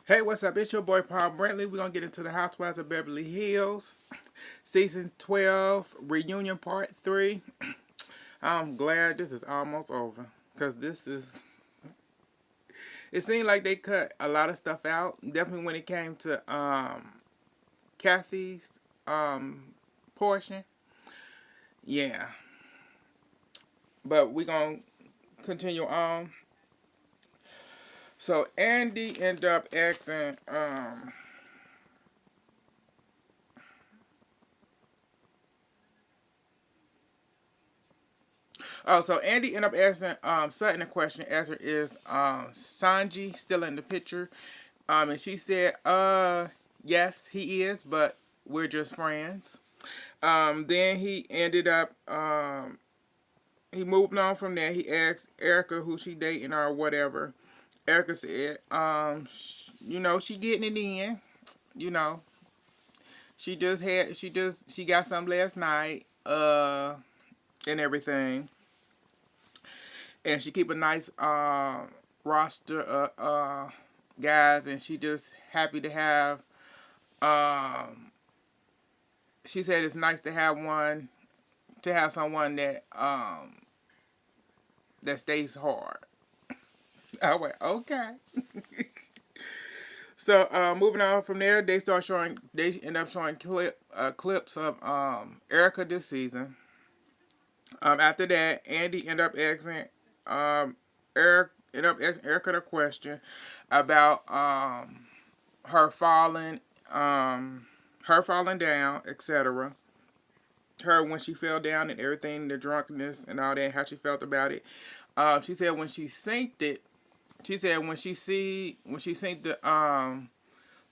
Hey, what's up? It's your boy Paul Brantley. We're gonna get into the Housewives of Beverly Hills, season 12, reunion part 3. I'm glad this is almost over. Cause this is it seemed like they cut a lot of stuff out. Definitely when it came to Kathy's portion. Yeah. But we're gonna continue on. So Andy ended up asking oh, so Andy ended up asking Sutton a question. Answer is Sanji still in the picture? And she said, yes, he is, but we're just friends. Then he ended up he moved on from there. He asked Erica who she dating or whatever. Erica said, she getting it in. You know, she got some last night, and everything. And she keep a nice roster of guys, and she just happy to have. Um, she said it's nice to have someone that stays hard. I went okay. So moving on from there, they end up showing clips of Erica this season. After that, Andy ended up asking Erica the question about her falling um her falling down, etc. Her when she fell down and everything, the drunkenness and all that, how she felt about it. She said when she synced it, she said when she synced the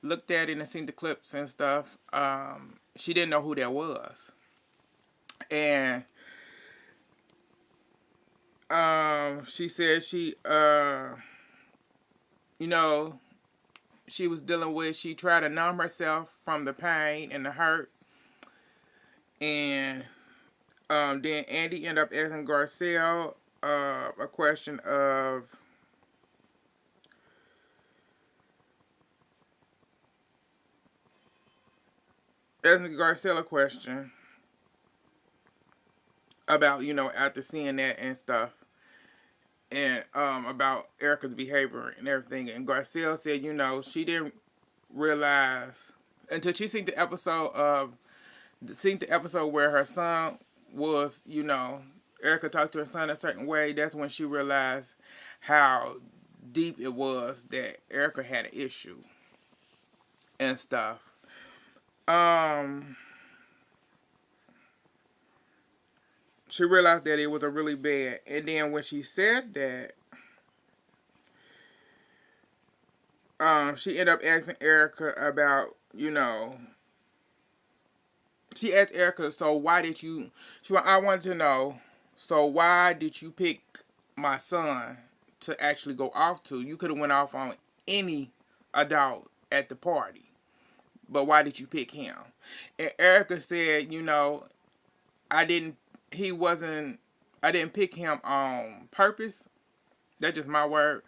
looked at it and seen the clips and stuff, she didn't know who that was. And she said you know, she was dealing with, she tried to numb herself from the pain and the hurt. And then Andy ended up asking Garcelle a question of asking Garcelle a question about, after seeing that and stuff, and about Erica's behavior and everything. And Garcelle said, she didn't realize until she seen the episode where her son was, Erica talked to her son a certain way. That's when she realized how deep it was that Erica had an issue and stuff. Um, she realized that it was a really bad. And then when she said that, she ended up asking Erica about, she asked Erica, so why did you? I wanted to know, so why did you pick my son to actually go off to? You could have went off on any adult at the party, but why did you pick him? And Erica said, I didn't. He wasn't. I didn't pick him on purpose. That's just my word.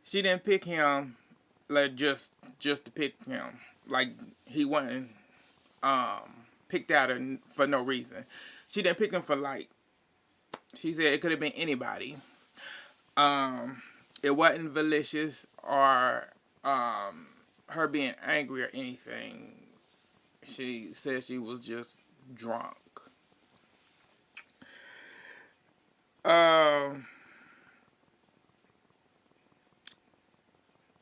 She didn't pick him like just to pick him. Like he wasn't picked out for no reason. She didn't pick him for like. She said it could have been anybody. It wasn't malicious or her being angry or anything. She said she was just drunk. Um,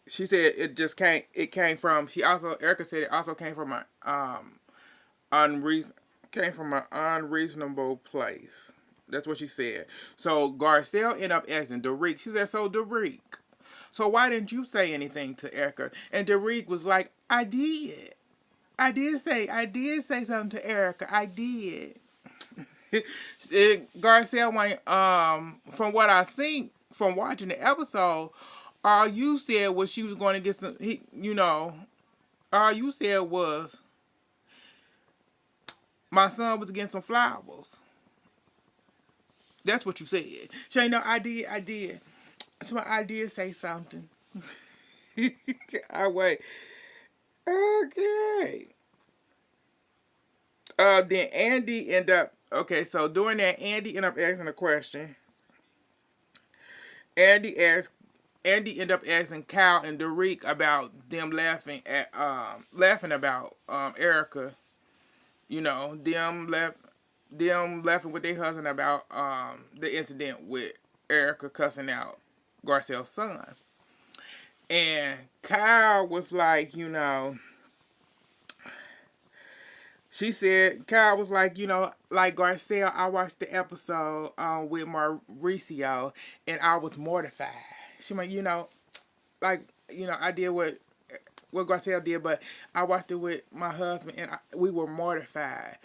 she said it just came. It came from. Erica said it also came from unreason came from an unreasonable place. That's what she said. So Garcelle ended up asking Derek. She said, "So Derek, so why didn't you say anything to Erica?" And Derek was like, "I did. I did say something to Erica. I did." Garcelle went, from what I seen from watching the episode, all you said was she was going to get some. All you said was my son was getting some flowers. That's what you said. She ain't no, I did. So I did say something. I wait. Okay. Then Andy end up. Okay, so during that, Andy ended up asking a question. Andy asked. Andy ended up asking Kyle and Derek about them laughing about Erica. You know, them laughing with their husband about the incident with Erica cussing out Garcelle's son. And Kyle was like, she said, Kyle was like, like Garcelle, I watched the episode with Mauricio and I was mortified. She went, like, I did what Garcelle did, but I watched it with my husband and we were mortified.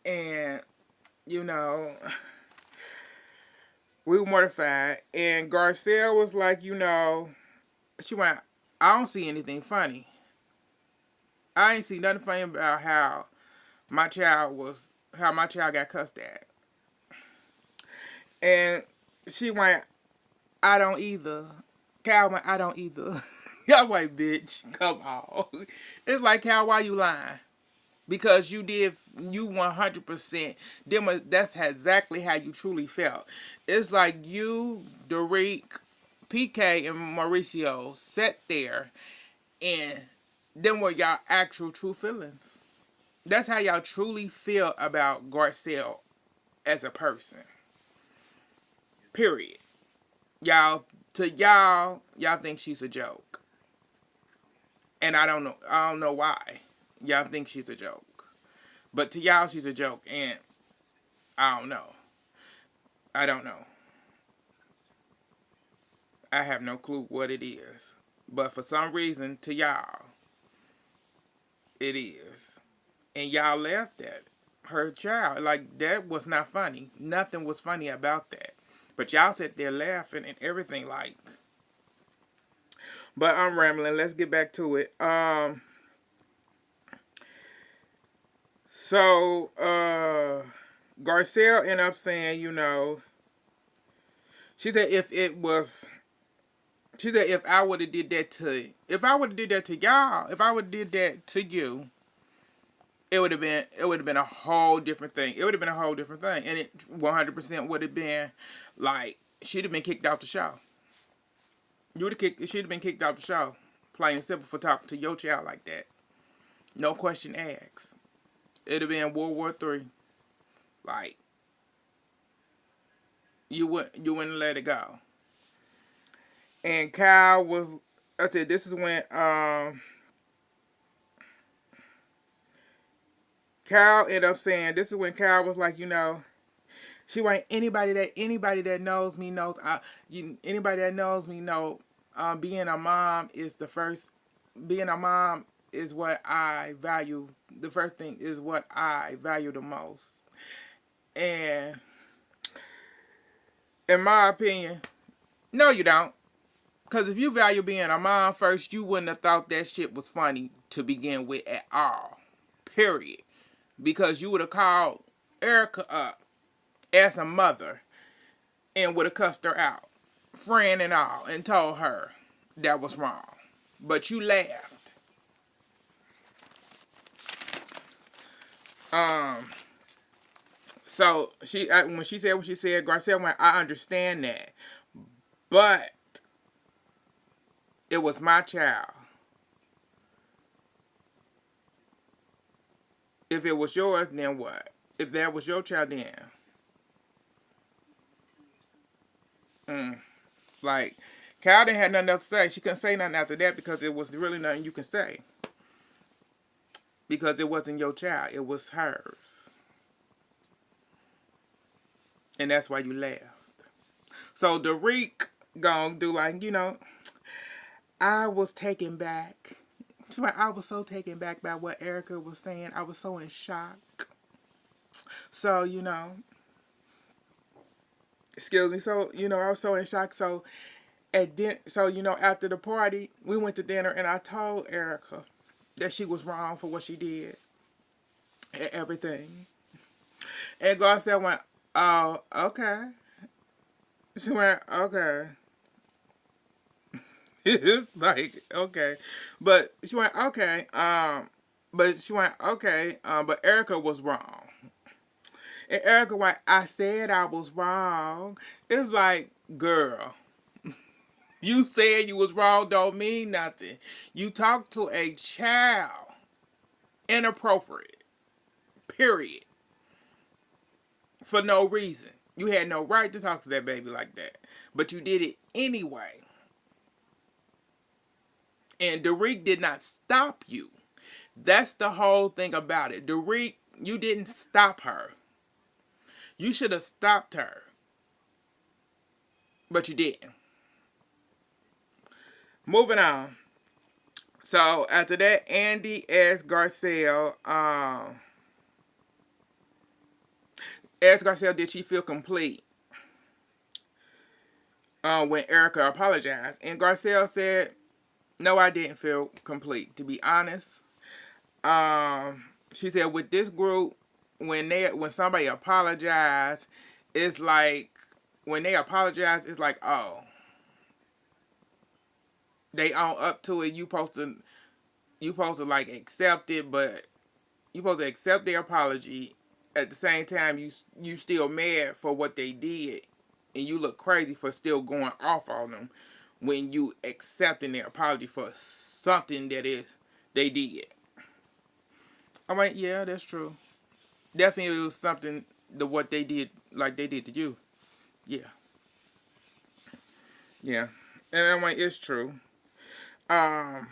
And, you know, we were mortified. And Garcelle was like, she went, I don't see anything funny. I ain't see nothing funny about how my child got cussed at. And she went, I don't either. Cal went, I don't either. Y'all white bitch, come on. It's like, Cal, why you lying? Because you 100%, that's exactly how you truly felt. It's like you, Derek, PK, and Mauricio sat there and them were y'all actual true feelings. That's how y'all truly feel about Garcelle as a person. Period. Y'all think she's a joke. And I don't know why. Y'all think she's a joke. But to y'all she's a joke and I don't know. I don't know. I have no clue what it is. But for some reason to y'all it is. And y'all laughed at her child. Like, that was not funny. Nothing was funny about that. But y'all sat there laughing and everything like. But I'm rambling. Let's get back to it. So, Garcelle ended up saying, she said if I would have did that to, y'all, if I would have did that to you, it would have been a whole different thing. It would have been a whole different thing, and it 100% would have been like she'd have been kicked off the show. She'd have been kicked off the show, plain and simple, for talking to your child like that. No question asked. It'd have been World War III. Like, you wouldn't let it go. And Kyle was, I said, this is when Kyle ended up saying, this is when Kyle was like, she went, anybody that knows me knows, anybody that knows me know, being a mom is the first, being a mom is what I value. The first thing is what I value the most. And in my opinion, no, you don't. Because if you value being a mom first, you wouldn't have thought that shit was funny to begin with at all. Period. Because you would have called Erica up as a mother and would have cussed her out, friend and all, and told her that was wrong. But you laughed. So when she said what she said, Garcelle went, I understand that, but it was my child. If it was yours, then what? If that was your child, then like, Kyle didn't have nothing else to say. She couldn't say nothing after that because it was really nothing you can say. Because it wasn't your child, it was hers. And that's why you laughed. So Derek gonna do like, I was taken back. I was so taken back by what Erica was saying. I was so in shock. So, excuse me. So, I was so in shock. So, after the party, we went to dinner and I told Erica that she was wrong for what she did and everything. And Garcelle went, oh, okay. She went, okay. It's like, okay. But she went, okay. But she went, okay. But Erica was wrong. And Erica went, I said I was wrong. It's like, girl, you said you was wrong don't mean nothing. You talked to a child. Inappropriate. Period. For no reason. You had no right to talk to that baby like that. But you did it anyway. And Derek did not stop you. That's the whole thing about it. Derek, you didn't stop her. You should have stopped her. But you didn't. Moving on. So after that, Andy asked Garcelle, did she feel complete when Erica apologized? And Garcelle said, no, I didn't feel complete. To be honest, she said with this group, when somebody apologizes, it's like when they apologize, it's like, oh, they own up to it. You supposed to like accept it, but you supposed to accept their apology. At the same time, you still mad for what they did, and you look crazy for still going off on them when you accepting their apology for something that is they did. I'm like, yeah, that's true. Definitely, it was something to what they did, like they did to you. Yeah, yeah, and I'm like, it's true. Um,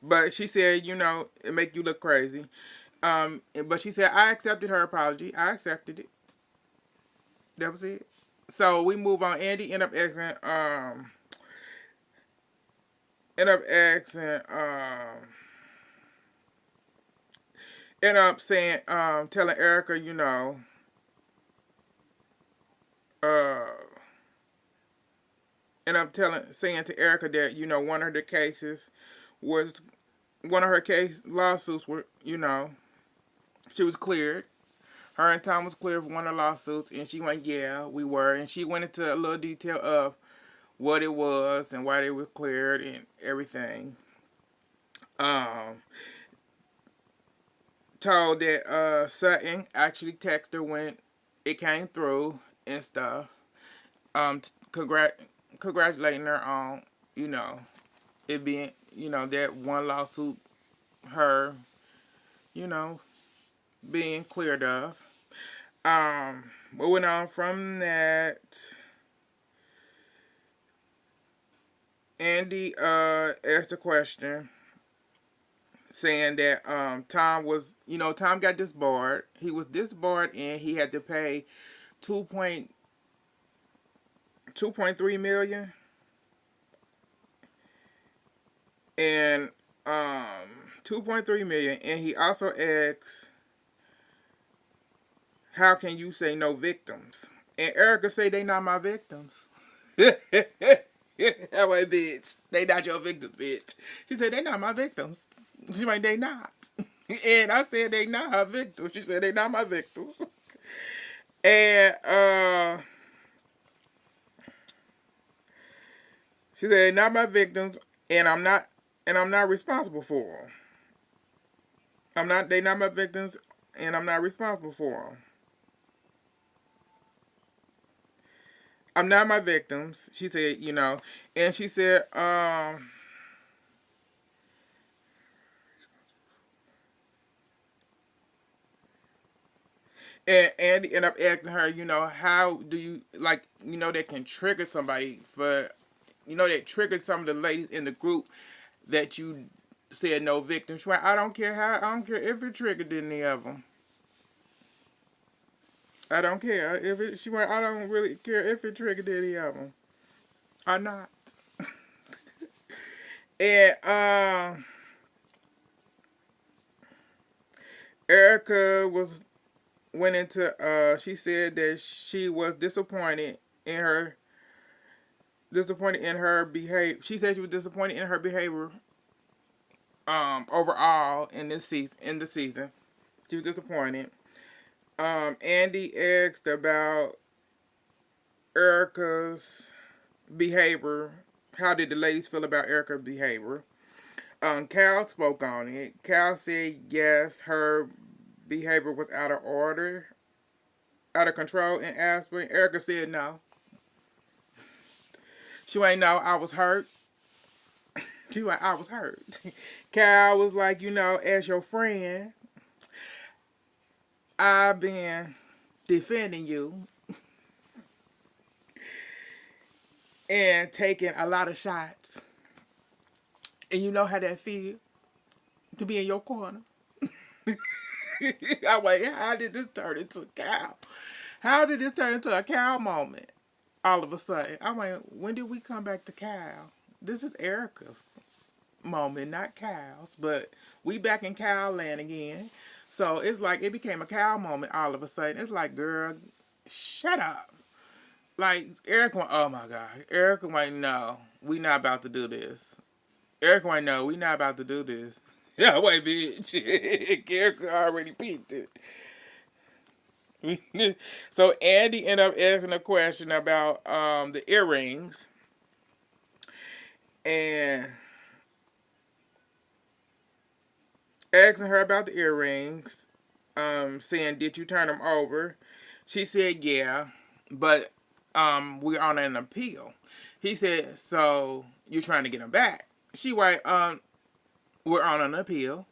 but she said, it make you look crazy. But she said, I accepted her apology. I accepted it. That was it. So we move on. Andy end up asking, end up saying, telling Erica, uh, end up saying to Erica that, one of the cases was, one of her lawsuits were, she was cleared. Her and Tom was cleared for one of the lawsuits, and she went, yeah, we were. And she went into a little detail of what it was and why they were cleared and everything. Um, Told that Sutton actually texted her when it came through and stuff. Congratulating her on, it being, that one lawsuit, her, you know, being cleared of. Moving on from that, Andy asked a question saying that Tom got disbarred. He was disbarred and he had to pay 2.3 million. And 2.3 million, and he also asks, how can you say no victims? And Erica say they not my victims. That way, bitch. They not your victims, bitch. She said they not my victims. She like, they not. And I said they not her victims. She said they not my victims. And she said they not my victims, and I'm not responsible for them. They not my victims, and I'm not responsible for them. I'm not my victims. She said, and she said, and Andy ended up asking her, how do you, like, that can trigger somebody that triggered some of the ladies in the group that you said no victims. She went, I don't care if it triggered any of them. I don't care. She went, I don't really care if it triggered any of them. Or not. And, Erica went into she said that she was disappointed in her behavior. She said she was disappointed in her behavior overall in the season. She was disappointed. Andy asked about Erica's behavior How did the ladies feel about Erica's behavior? Cal spoke on it. Cal said yes, her behavior was out of order, out of control in Aspen. Erica said no. She ain't know I was hurt. She went, I was hurt. Cal was like, as your friend, I've been defending you and taking a lot of shots. And you know how that feels to be in your corner. I'm like, how did this turn into a cow? How did this turn into a cow moment all of a sudden? I'm like, when did we come back to cow? This is Erica's moment, not cows. But we back in cow land again. So it's like it became a cow moment all of a sudden. It's like, girl, shut up. Like, Erica went, oh my God. Erica went, no, we not about to do this. Erica went, no, we not about to do this. Yeah, wait, bitch. Erica already peeped it. So Andy ended up asking a question about the earrings. And asking her about the earrings. Saying, did you turn them over? She said, yeah. But we're on an appeal. He said, so you're trying to get them back? She went, we're on an appeal.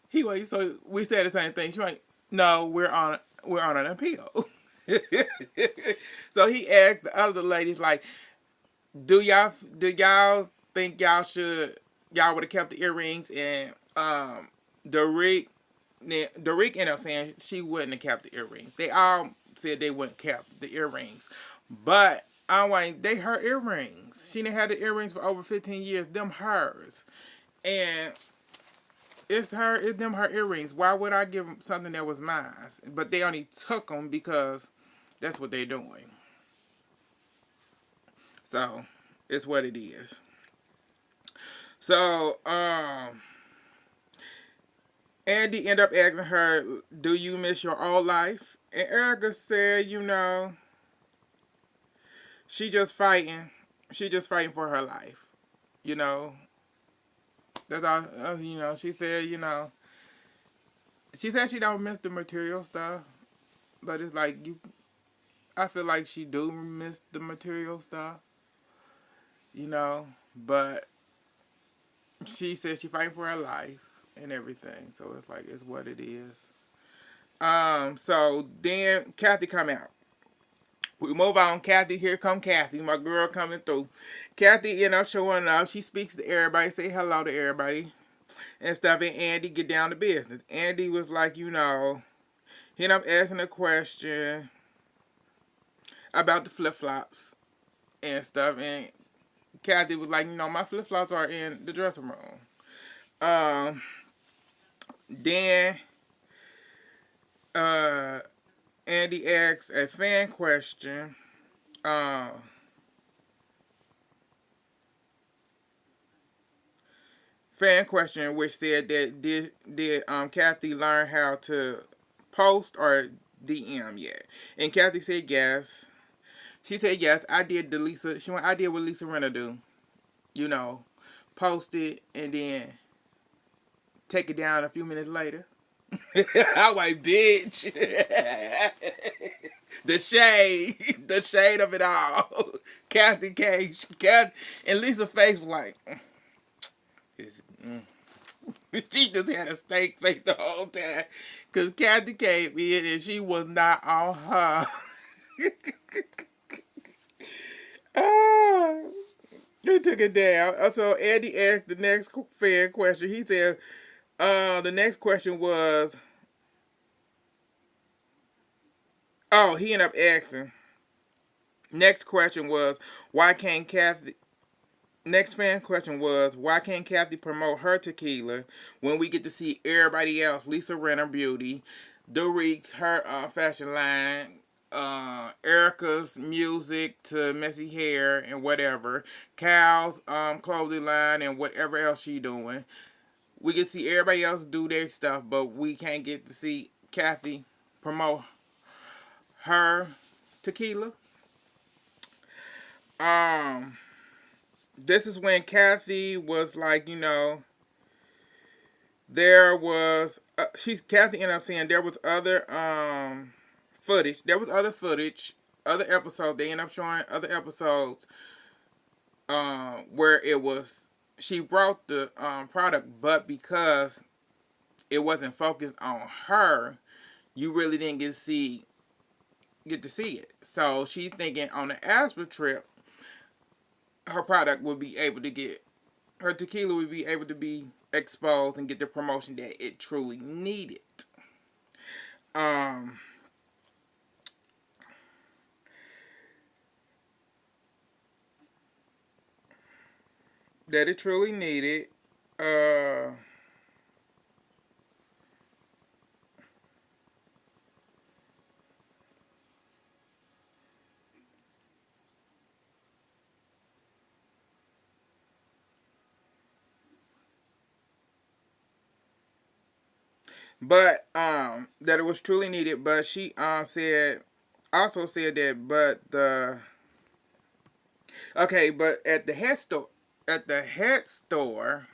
He went, so we said the same thing. She went, no, we're on an appeal. So he asked the other ladies, like, do y'all think y'all would have kept the earrings? And Derek ended up saying she wouldn't have kept the earrings. They all said they wouldn't kept the earrings. But I'm like, they her earrings. She done had the earrings for over 15 years. Them hers. And it's them her earrings. Why would I give them something that was mine? But they only took them because that's what they're doing. So it's what it is. So Andy ended up asking her, do you miss your old life? And Erica said, she just fighting. She just fighting for her life. You know. That's all, she said, she said she don't miss the material stuff. But it's like, I feel like she do miss the material stuff. But she said she fighting for her life and everything. So it's like, it's what it is. So then Kathy come out. We move on. Kathy, here come Kathy, my girl coming through. Kathy end up showing up. She speaks to everybody, say hello to everybody and stuff. And Andy get down to business. Andy was like, he ended up asking a question about the flip-flops and stuff. And Kathy was like, my flip-flops are in the dressing room. Then Andy asks a fan question. Fan question which said that did Kathy learn how to post or DM yet? And Kathy said yes. She said yes. I did I did what Lisa Rinna do. Post it and then take it down a few minutes later. I'm like, bitch. The shade of it all. Kathy Cage, and Lisa's face was like, she just had a steak face the whole time, cause Kathy came in and she was not on her. They took it down. So Andy asked the next fan question. He said, the next question was, he ended up asking. Next question was, why can't Kathy? Next fan question was, why can't Kathy promote her tequila when we get to see everybody else? Lisa Rinna Beauty, Doreek's her fashion line, Erica's music to messy hair and whatever, Cal's clothing line and whatever else she doing. We can see everybody else do their stuff, but we can't get to see Kathy promote her tequila. Um, this is when Kathy was like, there was Kathy ended up saying there was other footage. There was other footage, other episodes. They ended up showing other episodes where it was she brought the product, but because it wasn't focused on her, you really didn't get to see it. So she's thinking on the Asper trip, her product would be able to get her tequila would be able to be exposed and get the promotion that it truly needed. Um, that it truly needed. Uh, but that it was truly needed. But she said also said that but at the head store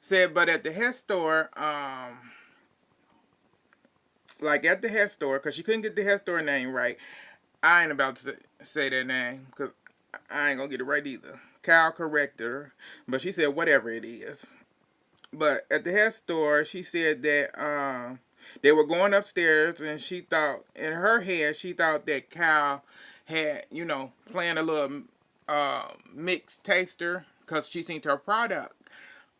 said but at the head store like at the head store because she couldn't get the head store name right. I ain't about to say that name because I ain't gonna get it right either. Kyle corrected her, but she said whatever it is. But at the head store, she said that they were going upstairs, and she thought in her head she thought that Kyle had planned a little mixed taster because she seen her product.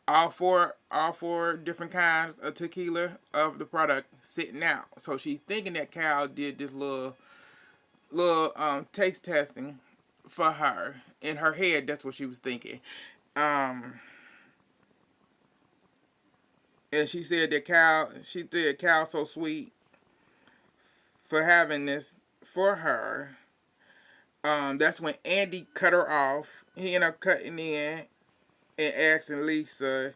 All four different kinds of tequila of the product sitting out. So she's thinking that Cal did this little taste testing for her. In her head, that's what she was thinking. Um, and she said Cal so sweet for having this for her. That's when Andy cut her off. He ended up cutting in and asking her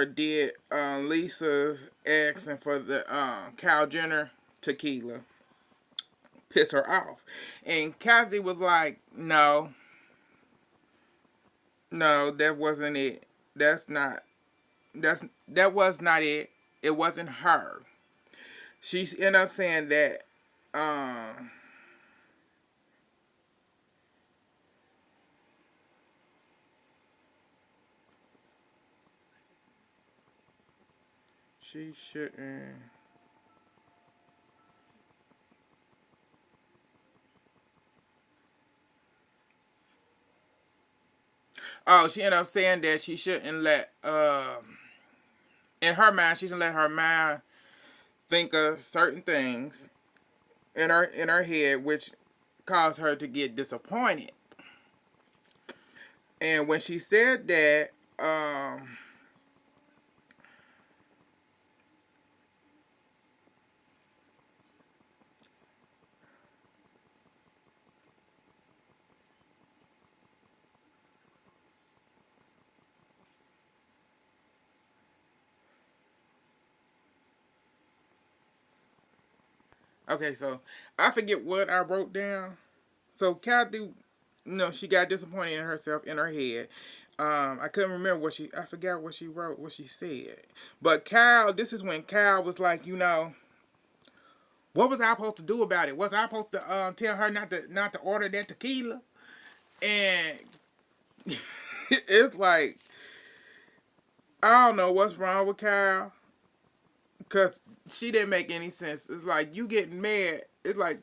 did Lisa's asking for the Cal Jenner tequila piss her off. And Kathy was like, no, no, that wasn't it. That's not that was not it. It wasn't her. She ended up saying that she shouldn't. Oh, she ended up saying that she shouldn't let in her mind she shouldn't let her mind think of certain things in her head, which caused her to get disappointed. And when she said that, okay, so I forget what I wrote down. So Kathy, she got disappointed in herself in her head. I couldn't remember I forgot what she wrote, what she said. But Kyle, this is when Kyle was like, what was I supposed to do about it? Was I supposed to tell her not to order that tequila? And it's like I don't know what's wrong with Kyle because she didn't make any sense. It's like you getting mad. It's like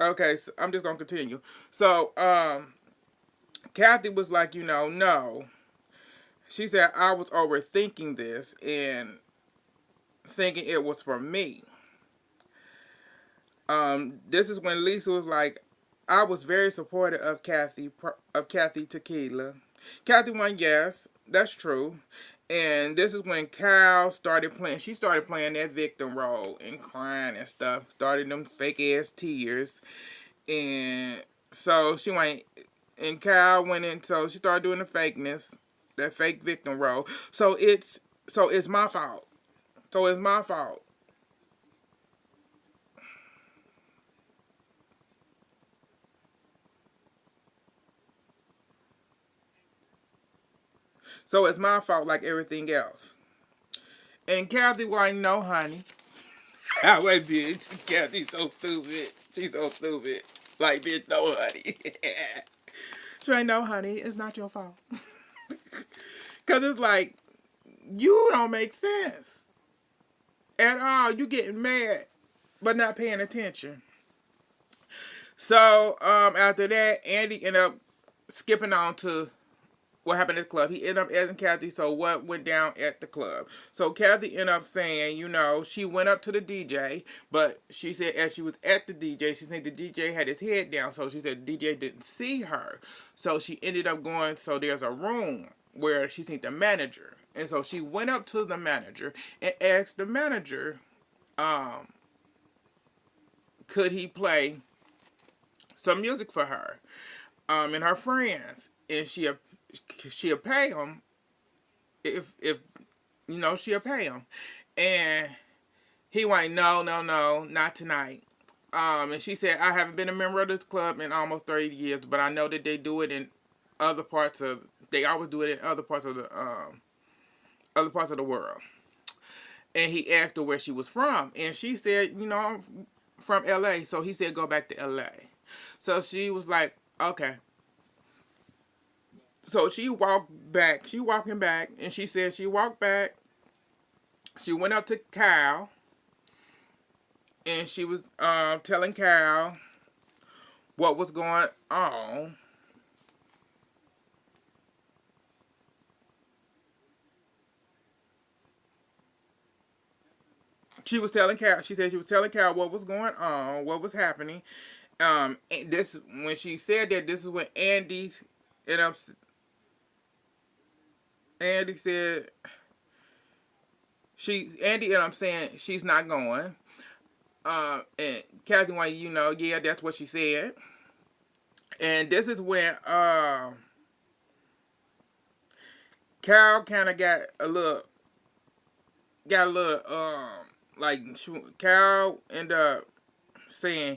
okay, so I'm just gonna continue. So Kathy was like, no. She said I was overthinking this and thinking it was for me. This is when Lisa was like, I was very supportive of Kathy Tequila. Kathy won, yes, that's true. And this is when Kyle started playing. She started playing that victim role and crying and stuff. Started them fake ass tears, and so she went. And Kyle went in. So she started doing the fakeness, that fake victim role. So it's my fault. So it's my fault. So it's my fault like everything else. And Kathy was like, no, honey. I wait, bitch. Kathy's so stupid. She's so stupid. Like, bitch, no, honey. She ain't no, honey. It's not your fault. Because it's like, you don't make sense at all. You getting mad, but not paying attention. So, after that, Andy ended up skipping on to what happened at the club. He ended up asking Kathy, so what went down at the club? So Kathy ended up saying, she went up to the DJ, but she said as she was at the DJ, she said the DJ had his head down, so she said the DJ didn't see her. So she ended up going, so there's a room where she seen the manager. And so she went up to the manager and asked the manager, could he play some music for her and her friends? And she'll pay him if she'll pay him. And he went, no, not tonight. And she said, I haven't been a member of this club in almost 30 years, but I know that they do it in other parts of, they always do it in other parts of the world. And he asked her where she was from. And she said, I'm from LA. So he said, go back to LA. So she was like, okay. So she walked back. She walking back. And she said she walked back. She went up to Kyle. And she was telling Kyle what was going on. She was telling Cal. She said she was telling Cal what was going on, what was happening. And this when she said that, this is when Andy said Andy and I'm saying she's not going. And Kathy went, yeah, that's what she said. And this is when Cal kind of got a little like Cal ended up saying,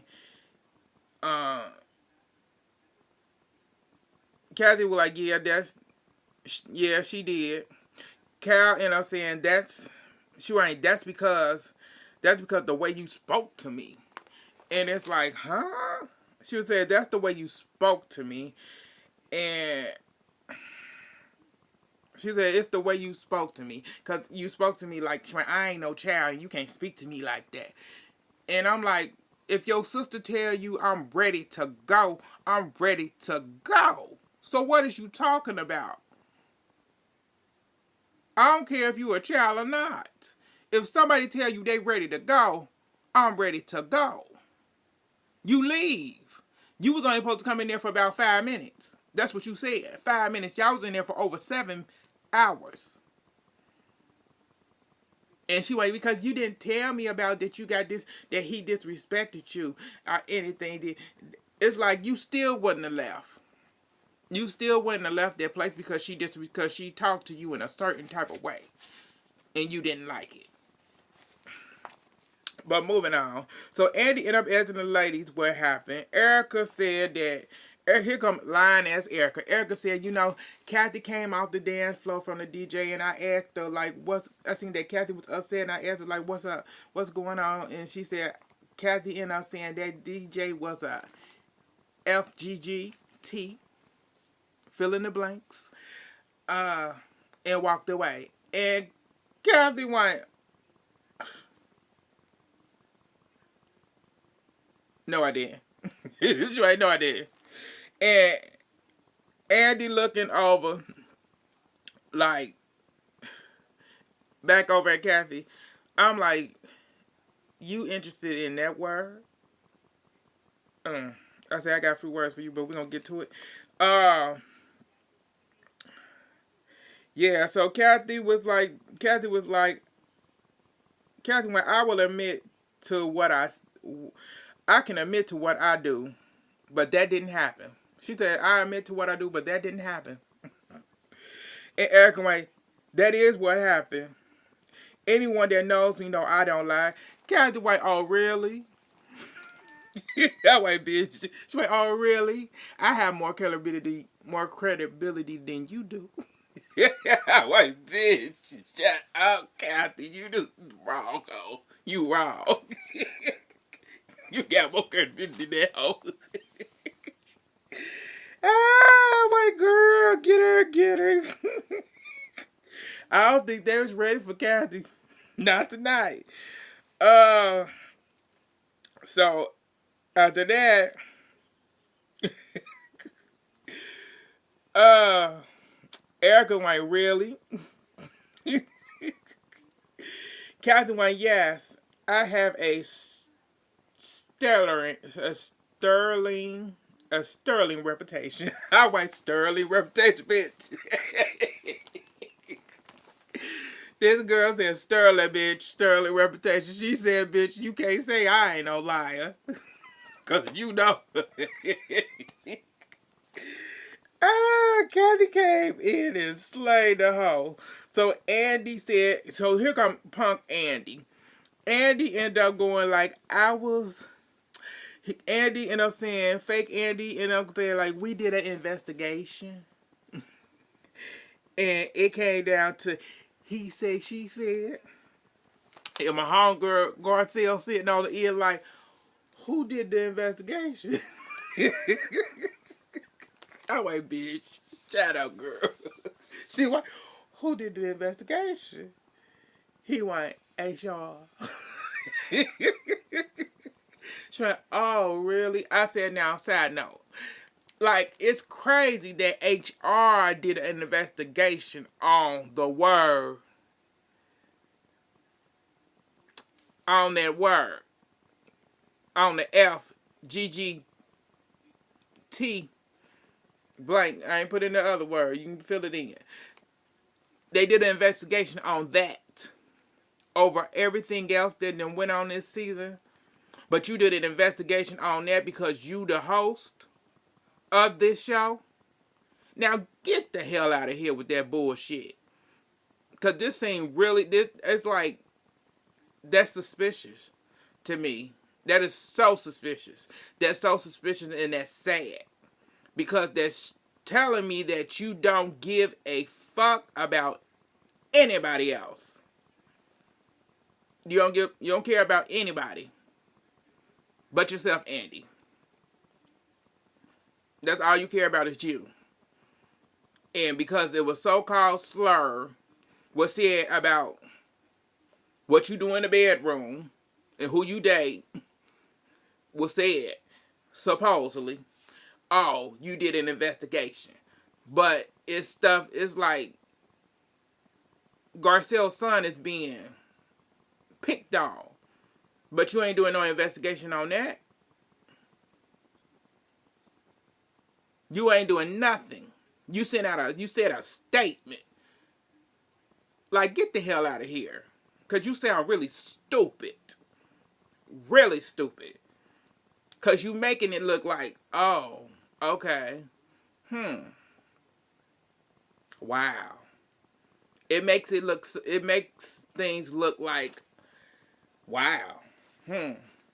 Kathy was like, yeah, she did. Cal ended up saying that's because the way you spoke to me. And it's like, huh? She would say, that's the way you spoke to me. And she said, it's the way you spoke to me. Because you spoke to me like, I ain't no child and you can't speak to me like that. And I'm like, if your sister tell you I'm ready to go, I'm ready to go. So what is you talking about? I don't care if you a child or not. If somebody tell you they ready to go, I'm ready to go. You leave. You was only supposed to come in there for about 5 minutes. That's what you said. 5 minutes. Y'all was in there for over 7 hours. And she went, because you didn't tell me about that you got this, that he disrespected you or anything. It's like you still wouldn't have left. You still wouldn't have left that place because she talked to you in a certain type of way. And you didn't like it. But moving on. So Andy ended up asking the ladies what happened. Erica said that, here come lying ass Erica. Erica said, Kathy came off the dance floor from the DJ and I asked her, like, I seen that Kathy was upset and I asked her, like, what's up? What's going on? And she said, Kathy ended up saying that DJ was a FGGT, fill in the blanks, and walked away. And Kathy went, no, I didn't. She right, no, I didn't. And Andy looking over, like, back over at Kathy. I'm like, you interested in that word? I said, I got a few words for you, but we're going to get to it. Yeah, so Kathy went, I will admit to what I can admit to what I do, but that didn't happen. She said, I admit to what I do, but that didn't happen. And Erica went, that is what happened. Anyone that knows me know I don't lie. Kathy went, oh, really? That way, bitch. She went, oh, really? I have more credibility than you do. Wait, bitch, shut up, Kathy. You just wrong, ho. You wrong. You got more credibility than that, ho. Ah, my girl, get her. I don't think they was ready for Kathy. Not tonight. Uh, so after that, uh, Erica went, really? Kathy went, yes. I have a sterling, a sterling reputation. I went sterling reputation, bitch. This girl said sterling, bitch, sterling reputation. She said, bitch, you can't say I ain't no liar. Cause you know. Kathy came in and slayed the hoe. So Andy said, so here come punk Andy. Andy ended up going like, Andy ended up saying, fake Andy ended up saying like, we did an investigation. And it came down to, he said, she said. And my homegirl Garcelle sitting on the ear like, who did the investigation? I wait, bitch. Shut up, girl. See what? Who did the investigation? He went HR. She went, oh, really? I said, now, side note. Like, it's crazy that HR did an investigation on the word. On that word. On the F, G, G, T, blank. I ain't put in the other word. You can fill it in. They did an investigation on that over everything else that then went on this season. But you did an investigation on that because you the host of this show. Now get the hell out of here with that bullshit. Cause this thing really, it's like, that's suspicious to me. That is so suspicious. That's so suspicious and that's sad. Because that's telling me that you don't give a fuck about anybody else. You don't care about anybody but yourself, Andy. That's all you care about is you. And because it was so-called slur was said about what you do in the bedroom and who you date was said, supposedly, oh, you did an investigation. But it's like Garcelle's son is being picked on. But you ain't doing no investigation on that. You ain't doing nothing. You said a statement. Like, get the hell out of here. Cause you sound really stupid. Really stupid. Cause you making it look like, oh, okay. Wow. It makes things look like, wow.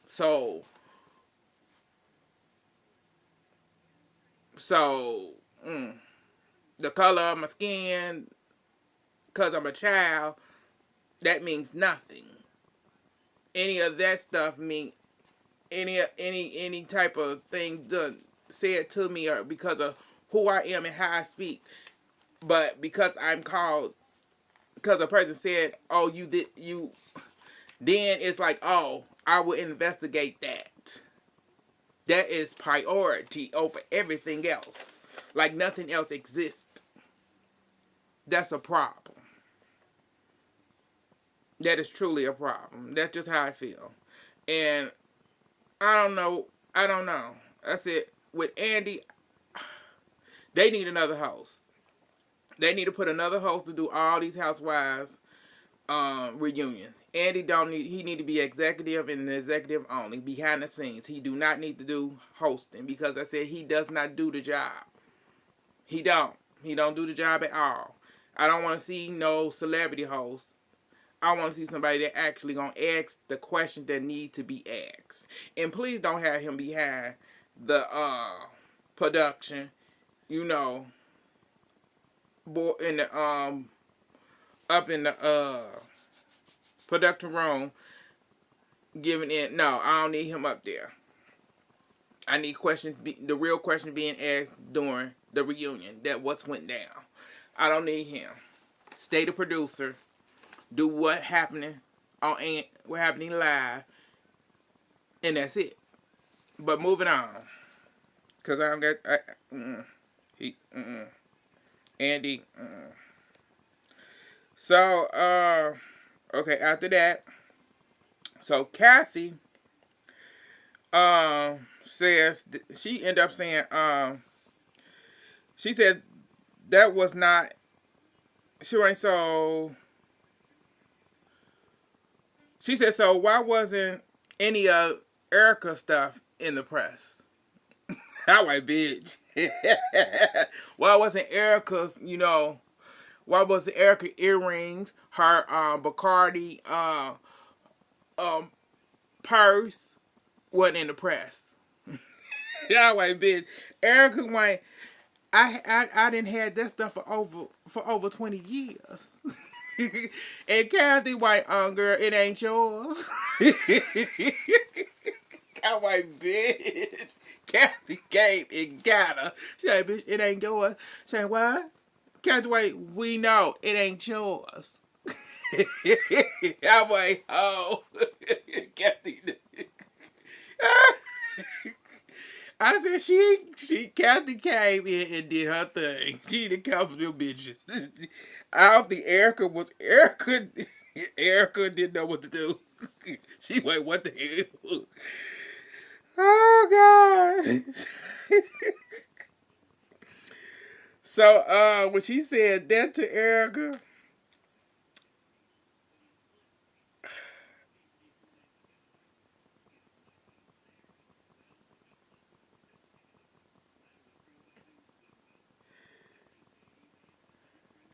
So So, the color of my skin, because I'm a child, that means nothing. Any of that stuff mean any type of thing done said to me or because of who I am and how I speak. But because I'm called, because a person said, "Oh, you did you," then it's like, "Oh, I will investigate that." That is priority over everything else. Like nothing else exists. That's a problem. That is truly a problem. That's just how I feel. And I don't know. I don't know. I said, with Andy, they need another host. They need to put another host to do all these housewives reunions. Andy don't need, he need to be executive and executive only, behind the scenes. He do not need to do hosting because I said he does not do the job. He don't. He don't do the job at all. I don't want to see no celebrity host. I want to see somebody that actually gonna ask the questions that need to be asked. And please don't have him behind the production, you know, in the up in the production room giving in. No, I don't need him up there. I need questions. The real question being asked during the reunion. That what's went down. I don't need him. Stay the producer. Do what happening on what happening live, and that's it. But moving on, cause I don't get he Andy. So okay. After that, so Kathy says she ended up saying she said that was not she ain't so she said so why wasn't any of Erica's stuff in the press? I'm like, bitch. Why wasn't Erica's, why was the Erica earrings, her Bacardi um purse wasn't in the press? Yeah, I'm like, bitch. Erica went. I didn't have that stuff for over 20 years. And Kathy White, girl, it ain't yours. I'm like, bitch. Kathy came and got her. She like, bitch, it ain't yours. She like, what? Kathy White, we know it ain't yours. I'm like, oh. Kathy. I said Kathy came in and did her thing. She didn't come for them bitches. I don't think Erica didn't know what to do. She went, what the hell? Oh God. So when she said that to Erica,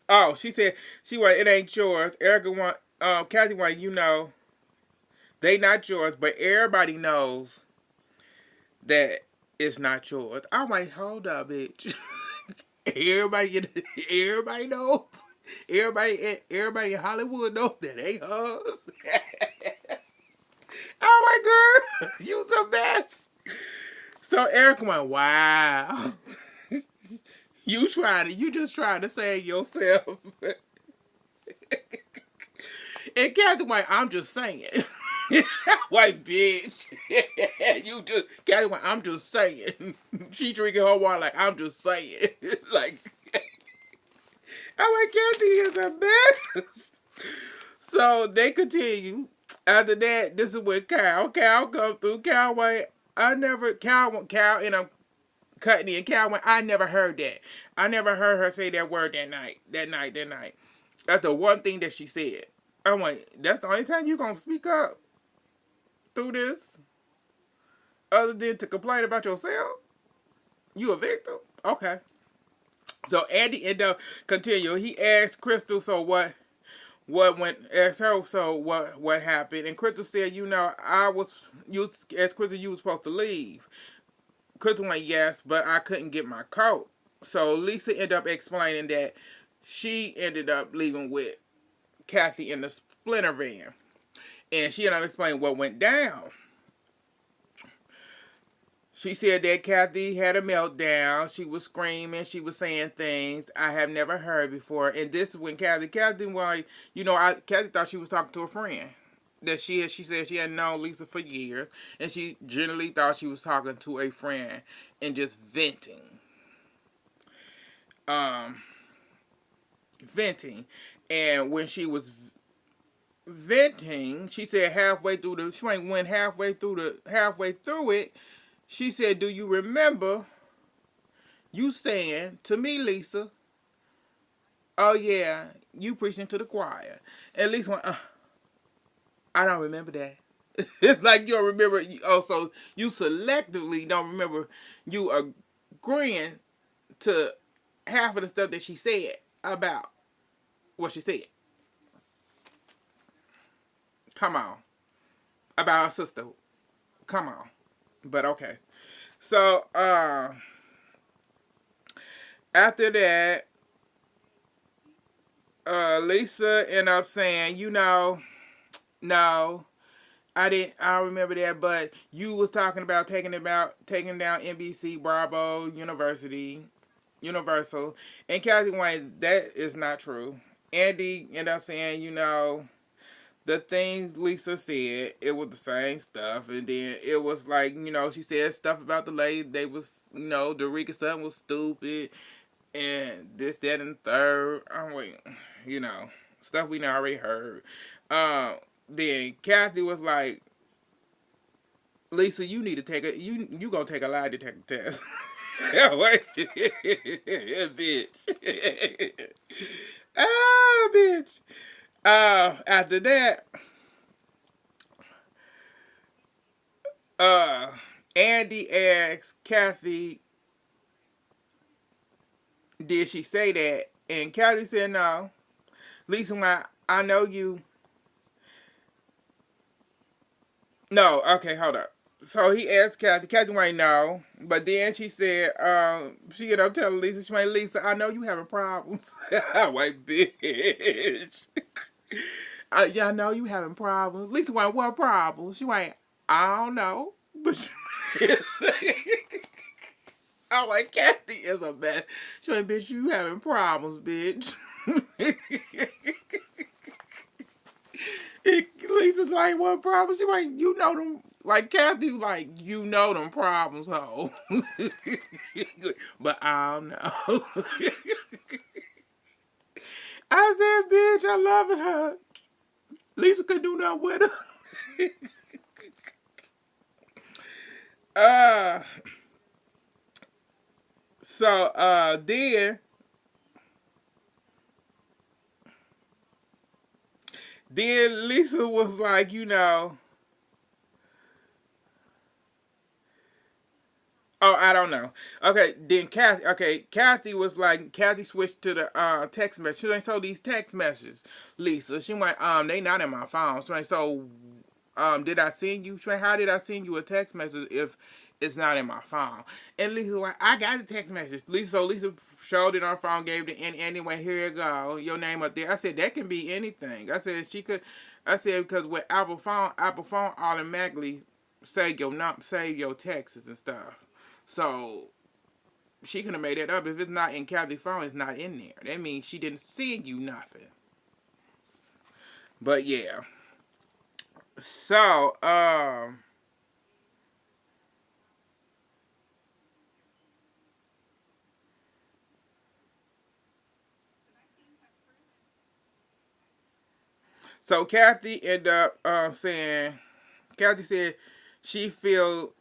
oh, she went, it ain't yours. Erica want Kathy want, they not yours, but everybody knows that it's not yours. I'm like, hold up, bitch. everybody, everybody knows. Everybody in Hollywood knows that ain't hers. Oh my girl, you a mess. So Eric went, wow. You just trying to save yourself. And Kathy went, I'm just saying. White bitch. Kathy went, I'm just saying. She drinking her water like, I'm just saying. Like, I'm like, Kathy is a mess. So they continue. After that, this is when Cal come through. Cal went, Cal, and I'm cutting in. Cal went, I never heard that. I never heard her say that word that night. That's the one thing that she said. I'm like, that's the only time you gonna speak up through this? Other than to complain about yourself? You a victim? Okay. So Andy ended up continue. He asked Crystal, so what went asked her, so what happened? And Crystal said, as Crystal, you was supposed to leave. Crystal went, yes, but I couldn't get my coat. So Lisa ended up explaining that she ended up leaving with Kathy in the Splinter van. And she ended up explaining what went down. She said that Kathy had a meltdown. She was screaming. She was saying things I have never heard before. And this is when Kathy was, Kathy thought she was talking to a friend. That she said she had known Lisa for years. And she generally thought she was talking to a friend and just venting. Venting. And when she was venting, she said she went halfway through it, she said, do you remember you saying to me, Lisa, oh yeah, you preaching to the choir? And Lisa went, I don't remember that. It's like you don't remember. So you selectively don't remember you agreeing to half of the stuff that she said about what she said. Come on. About her sister. Come on. But okay. So, after that, Lisa ended up saying, no, I don't remember that, but you was talking about taking down NBC, Bravo, Universal, and Kathy Wayne. That is not true. Andy ended up saying, the things Lisa said, it was the same stuff, and then it was like, she said stuff about the lady. They was, the Rika stuff was stupid, and this, that, and the third. I'm like, you know, stuff we already heard. Then Kathy was like, Lisa, you need to take you gonna take a lie detector test. Wait, bitch. Ah, bitch. After that, uh, Andy asked Kathy, did she say that? And Kathy said no. Lisa, I know you. No, okay, hold up. So he asked Kathy. Kathy went no, but then she said, she ended up telling Lisa, she went, Lisa, I know you having problems. Wait, bitch. Yeah, I know you having problems. Lisa went, what problems? She went, I don't know, but I'm like, Kathy is a mess. She went, bitch, you having problems, bitch. Lisa's like, what problems? She like, you know them. Like Kathy, like, you know them problems, ho. But I don't know. I said, bitch, I love it, her. Lisa could do nothing with her. uh, then Lisa was like, oh, I don't know. Okay, then Kathy was like, Kathy switched to the text message. She like, so these text messages, Lisa. She went, they not in my phone. So, did I send you? She went, how did I send you a text message if it's not in my phone? And Lisa like, I got a text message. Lisa showed it on her phone, gave it, and anyway, here you go, your name up there. I said that can be anything. I said she could. I said because with Apple phone automatically save your texts and stuff. So she could have made that up. If it's not in Kathy's phone, it's not in there. That means she didn't send you nothing. But yeah. So, Kathy ended up saying, Kathy said she feel,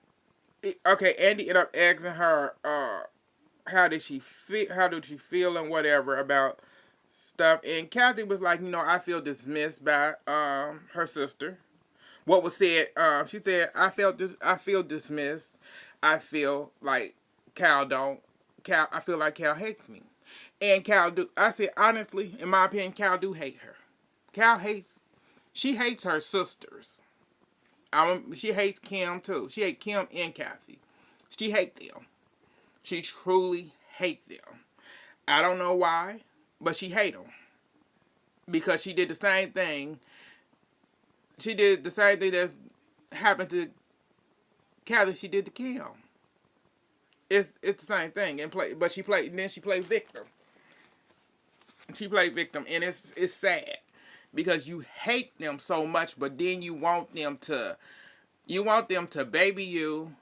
okay, Andy ended up asking her, how did she feel and whatever about stuff. And Kathy was like, I feel dismissed by her sister. What was said, she said, I feel dismissed. I feel like I feel like Cal hates me. And Cal do, I said, honestly, in my opinion, Cal do hate her. She hates her sisters. She hates Kim too. She hates Kim and Kathy. She hates them. She truly hates them. I don't know why, but she hates them. Because she did the same thing. She did the same thing that happened to Kathy. She did to Kim. It's the same thing. But she played victim. She played victim, and it's sad because you hate them so much, but then you want them to baby you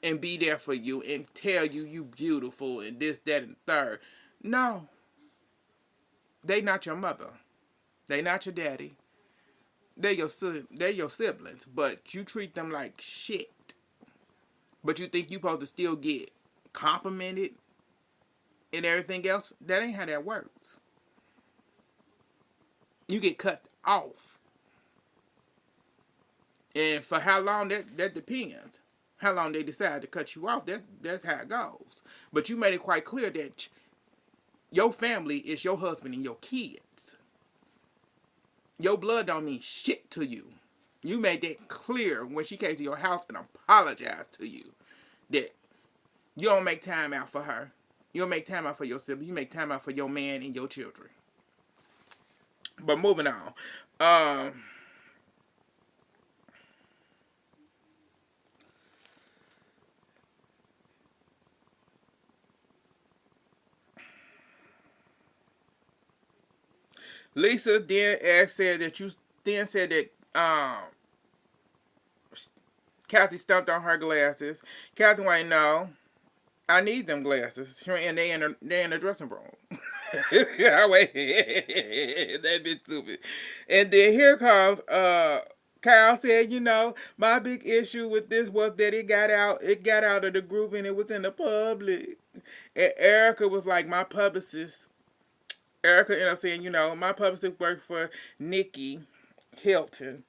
and be there for you and tell you beautiful and this, that, and third. No, they not your mother. They not your daddy. They're your siblings, but you treat them like shit. But you think you supposed to still get complimented and everything else? That ain't how that works. You get cut off. And for how long, that depends. How long they decide to cut you off, that's how it goes. But you made it quite clear that your family is your husband and your kids. Your blood don't mean shit to you. You made that clear when she came to your house and apologized to you. That you don't make time out for her. You don't make time out for your sibling. You make time out for your man and your children. But moving on. Um, Lisa said that you then said that Kathy stumped on her glasses. Kathy went, no, I need them glasses. And they in the dressing room. I wait, that bitch stupid. And then here comes Kyle said, my big issue with this was that it got out of the group and it was in the public. And Erica was like, my publicist. Erica ended up saying, my publicist worked for Nikki Hilton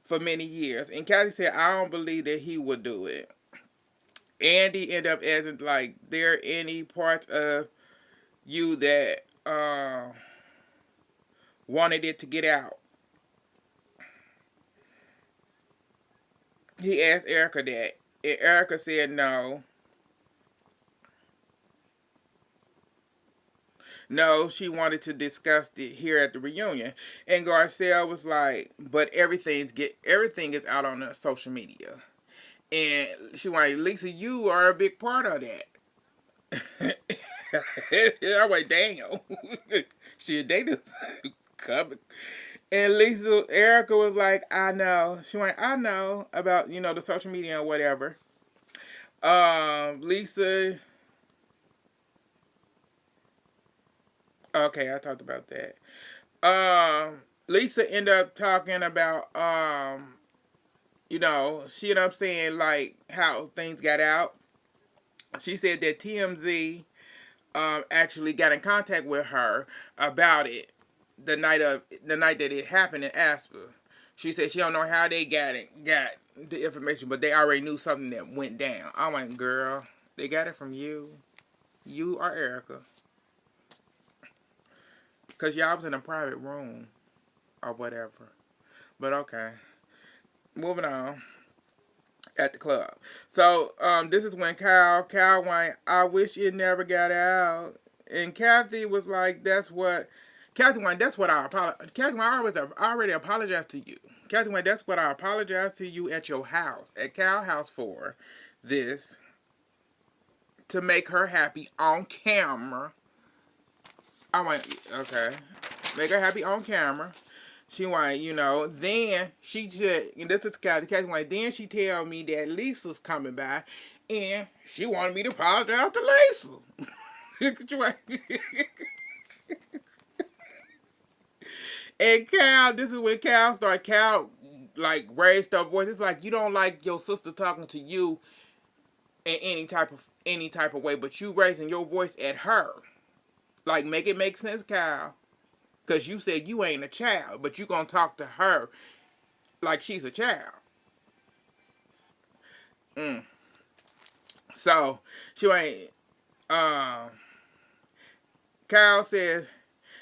for many years. And Kathy said, I don't believe that he would do it. Andy ended up asking, like, there any parts of you that wanted it to get out? He asked Erica that. And Erica said no. No, she wanted to discuss it here at the reunion. And Garcelle was like, but everything is out on the social media. And she was like, Lisa, you are a big part of that. I'm like, damn. Shit, they just covered. And Erica was like, I know. She went, I know about, the social media or whatever. Lisa, okay, I talked about that. Lisa ended up talking about, she ended up saying, like, how things got out. She said that TMZ actually got in contact with her about it the night that it happened in Asper. She said she don't know how they got the information, but they already knew something that went down. I'm like, girl, they got it from you. You are Erica. Because y'all was in a private room or whatever. But okay. Moving on. At the club. So, this is when Kyle went, I wish it never got out. And Kathy was like, Kathy went, that's what I apologize. Kathy went, I already apologized to you. Kathy went, that's what I apologized to you at your house, at Kyle's house for this, to make her happy on camera. I went, okay. Make her happy on camera. She went, then she said, and this is Kathy went, then she tell me that Lisa's coming by, and she wanted me to apologize to Lisa. And this is when Cal like raised her voice. It's like, you don't like your sister talking to you in any type of way, but you raising your voice at her. Like, make it make sense, Cal. Because you said you ain't a child, but you gonna talk to her like she's a child. Mm. So, she ain't, Kyle says,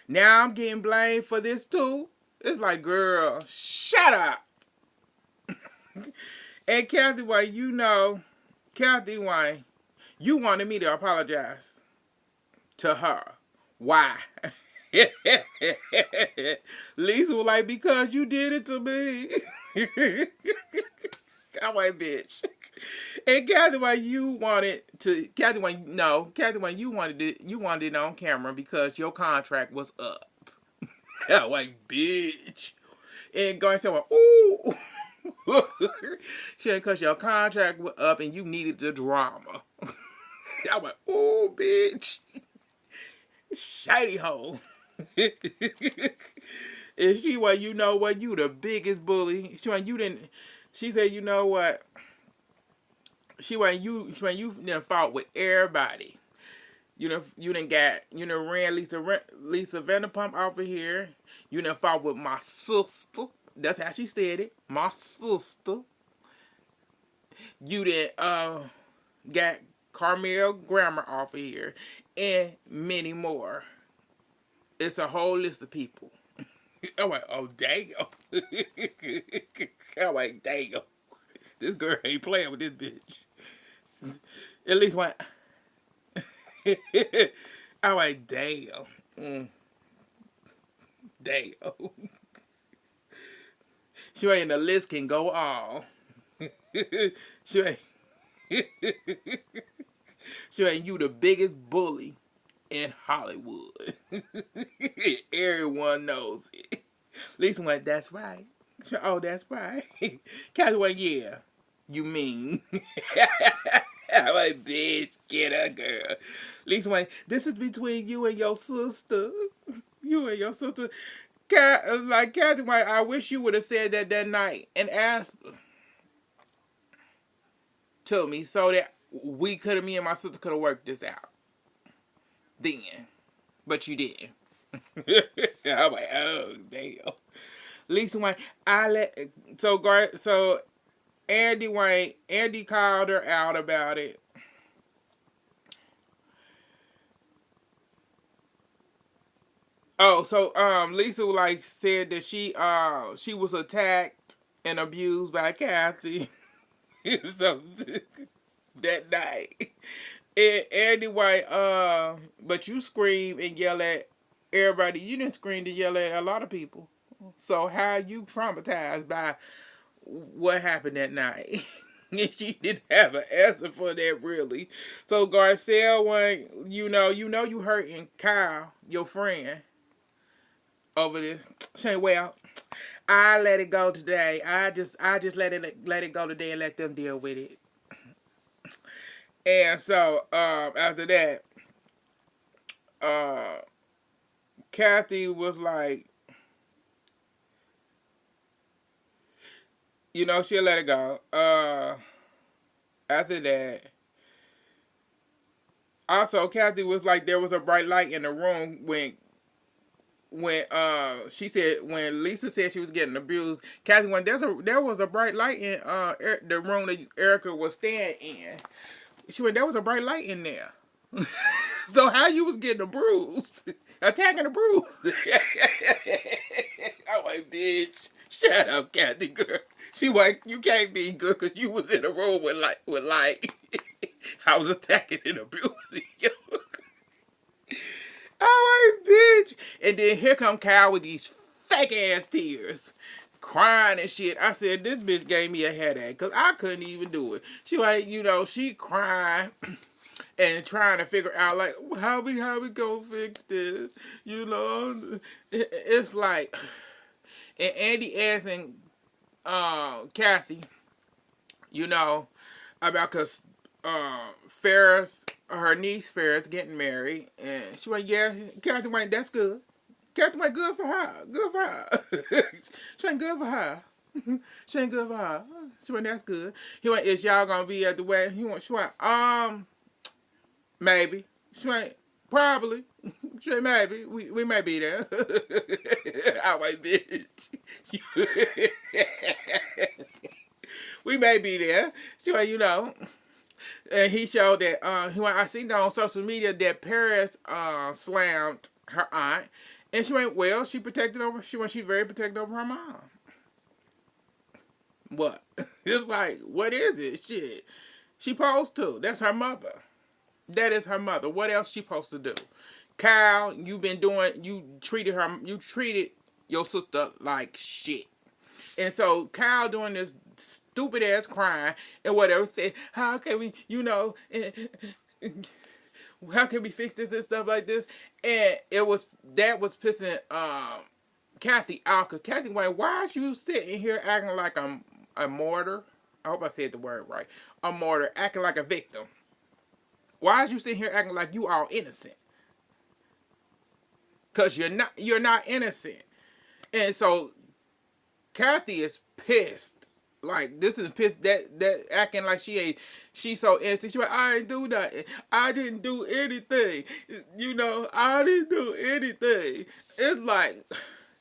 now I'm getting blamed for this too. It's like, girl, shut up. And Kathy Wayne, you wanted me to apologize to her. Why? Lisa was like, because you did it to me. I'm like, bitch. And Kathy Wayne, you wanted it on camera because your contract was up. I'm like, bitch. And going somewhere, ooh. She because your contract was up and you needed the drama. I went, ooh, bitch. Shady hole. And she went, you know what? You the biggest bully. She went, you didn't. She said, you know what? You done fought with everybody. You done ran Lisa Vanderpump off of here. You done fought with my sister. That's how she said it. My sister. You done got Carmel Grammer off of here. And many more. It's a whole list of people. I'm like, oh, damn. I'm like, damn. This girl ain't playing with this bitch. At least one. I'm like, damn. Damn. She ain't the list can go on. she ain't she ain't you the biggest bully in Hollywood. Everyone knows it. Lisa went, that's right. She went, oh, that's right. Kathy went, yeah, you mean. I'm like, bitch, get her, girl. Lisa went, this is between you and your sister. You and your sister. Like, Kathy went, I wish you would have said that night and asked to me so that me and my sister could have worked this out then. But you didn't. I'm like, oh, damn. Lisa Wayne, so Andy Wayne, Andy called her out about it. Oh, so Lisa like said that she was attacked and abused by Kathy. So that night. And Andy White, but you scream and yell at everybody. You didn't scream and yell at a lot of people. So how you traumatized by what happened that night? And she didn't have an answer for that really. So Garcelle, when you hurting Kyle, your friend, over this. Saying, well, I let it go today. I just let it go today and let them deal with it. And so after that, uh, Kathy was like, she'll let it go. After that, also Kathy was like, there was a bright light in the room when Lisa said she was getting abused. Kathy went, there was a bright light in the room that Erica was staying in. She went, there was a bright light in there. So how you was getting bruised? Attacking a bruise? I'm like, bitch, shut up, Kathy girl. She like, you can't be good because you was in a room with like I was attacking and abusing you. I'm like, bitch. And then here come Kyle with these fake ass tears. Crying and shit. I said, this bitch gave me a headache because I couldn't even do it. She like, she crying and trying to figure out like how we gonna fix this. It's like, and Andy asking Kathy, about because Ferris, her niece Ferris, getting married, and she went, yeah, Kathy went, that's good. Kathy went, good for her. Good for her. She went, good for her. She ain't good for her. She went, that's good. He went, is y'all gonna be at the wedding? She went, maybe. She went, probably. She went, maybe. We may be there. I went, bitch. We may be there. She went, and he showed that, I seen that on social media that Paris slammed her aunt. And she went, well, she's very protective over her mom. What? It's like, what is it? Shit. She supposed to. That's her mother. That is her mother. What else she supposed to do? Kyle, you treated your sister like shit. And so Kyle doing this stupid ass crying and whatever said, how can we, how can we fix this and stuff like this? And that was pissing Kathy out because Kathy went, why is you sitting here acting like a martyr? I hope I said the word right. A martyr, acting like a victim. Why is you sitting here acting like you all innocent? Because you're not innocent. And so Kathy is pissed. Like, this is pissed that acting like she's so innocent. She went, I didn't do nothing. I didn't do anything. I didn't do anything. It's like,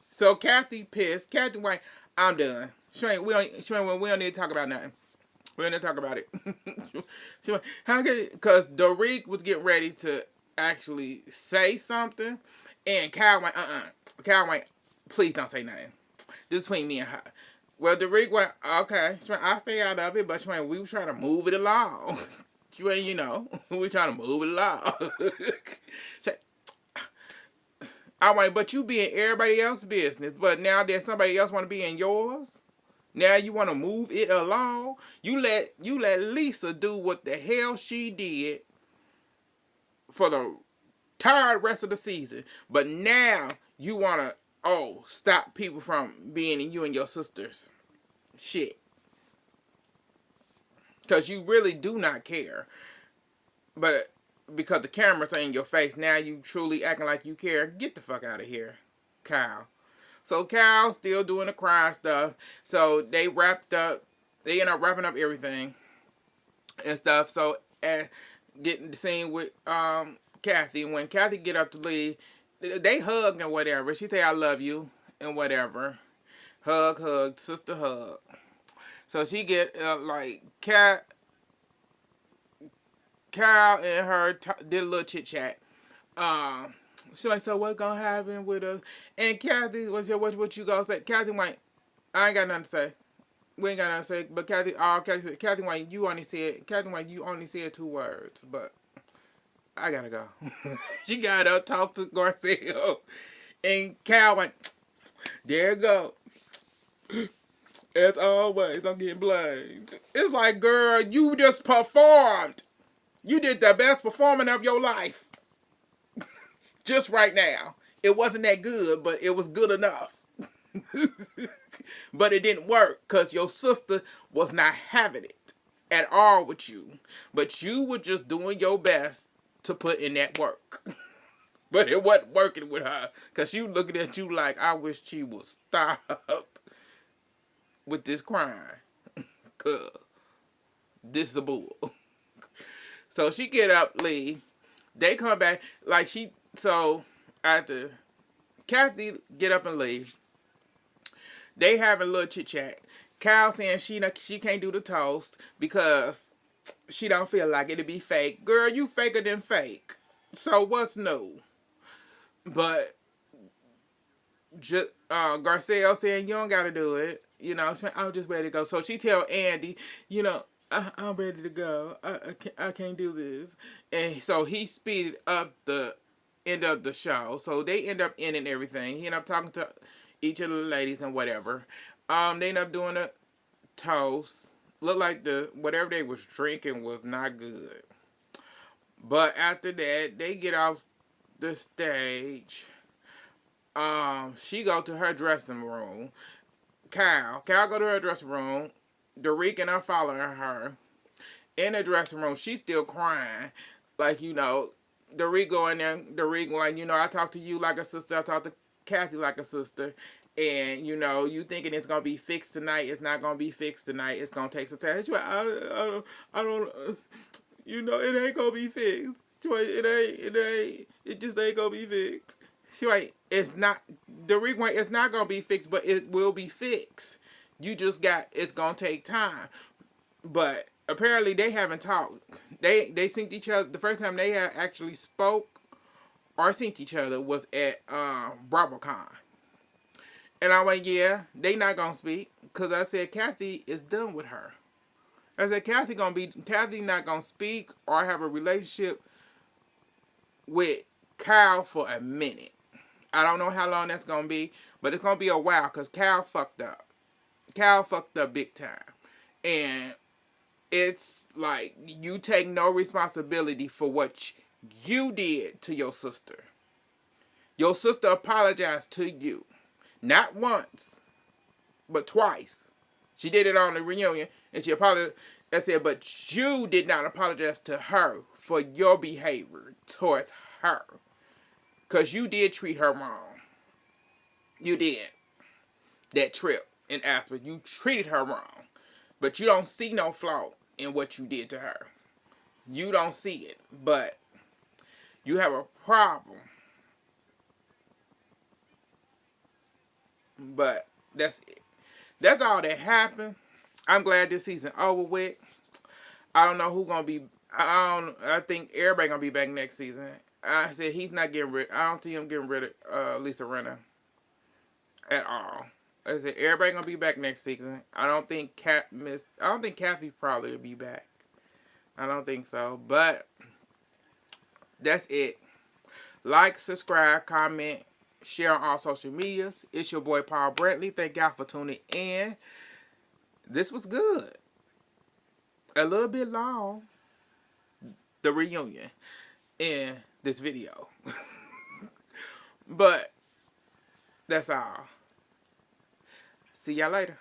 so Kathy pissed. Kathy went, I'm done. We don't need to talk about nothing. We don't need to talk about it. She went, how can it? Because Dorik was getting ready to actually say something. And Kyle went, Kyle went, please don't say nothing. This is between me and her. Well, Dorik went, okay. She went, I'll stay out of it. But she went, we were trying to move it along. She went, we were trying to move it along. She went, I want, but you be in everybody else's business. But now that somebody else want to be in yours, now you want to move it along. You let Lisa do what the hell she did for the entire rest of the season. But now you want to stop people from being in you and your sisters shit, because you really do not care. But because the cameras are in your face, now you truly acting like you care. Get the fuck out of here, Kyle. So Kyle's still doing the crying stuff. So they wrapped up. They end up wrapping up everything and stuff. So getting the scene with Kathy. When Kathy get up to leave, they hug and whatever. She say I love you and whatever. Hug, sister hug. So she get like Kyle and her did a little chit chat. She like, so what gonna happen with us? And Kathy was like, what you gonna say? Kathy went, I ain't got nothing to say. We ain't got nothing to say. But Kathy went, you only said 2 words, but I gotta go. She got up, talked to Garcelle, and Cal went, there you go. As always, I'm getting blamed. It's like, girl, you just performed. You did the best performance of your life. Just right now. It wasn't that good, but it was good enough. But it didn't work because your sister was not having it at all with you. But you were just doing your best to put in that work. But it wasn't working with her because she was looking at you like, I wish she would stop with this crying. Cause this is a bull. So she get up, leave. They come back like after Kathy get up and leave, they have a little chit chat. Kyle saying she can't do the toast because she don't feel like it'll be fake. Girl, you faker than fake. So what's new? But Garcelle saying you don't gotta do it. I'm just ready to go. So she tell Andy, I'm ready to go. I can't do this. And so he speeded up the end of the show. So they end up ending everything. He end up talking to each of the ladies and whatever. They end up doing a toast. Looked like whatever they was drinking was not good. But after that, they get off the stage. She go to her dressing room. Kyle go to her dressing room. Derek and I following her in the dressing room. She's still crying, like Derek going there. Derek like I talk to you like a sister. I talk to Kathy like a sister, and you thinking it's gonna be fixed tonight. It's not gonna be fixed tonight. It's gonna take some time. She's like, I don't, it ain't gonna be fixed. She's like, it just ain't gonna be fixed. She's like, it's not. Derek like, it's not gonna be fixed, but it will be fixed. It's gonna take time. But apparently they haven't talked. They synced each other. The first time they had actually spoke or synced each other was at BravoCon. And I went, yeah, they not gonna speak. Cause I said Kathy is done with her. I said Kathy not gonna speak or have a relationship with Kyle for a minute. I don't know how long that's gonna be, but it's gonna be a while because Kyle fucked up. Kyle fucked up big time. And it's like you take no responsibility for what you did to your sister. Your sister apologized to you. Not once, but twice. She did it on the reunion, and she apologized. I said, but you did not apologize to her for your behavior towards her. Because you did treat her wrong. You did. That trip in Aspen, you treated her wrong. But you don't see no flaw in what you did to her. You don't see it. But you have a problem. But that's it. That's all that happened. I'm glad this season over with. I don't know who gonna be. I think everybody gonna be back next season. I said he's not getting rid. I don't see him getting rid of Lisa Rinna at all. I said everybody gonna be back next season. I don't think Kathy probably will be back. I don't think so. But that's it. Like, subscribe, comment, share on all social medias. It's your boy Paul Brantley. Thank y'all for tuning in. This was good. A little bit long, the reunion in this video. But that's all. See y'all later.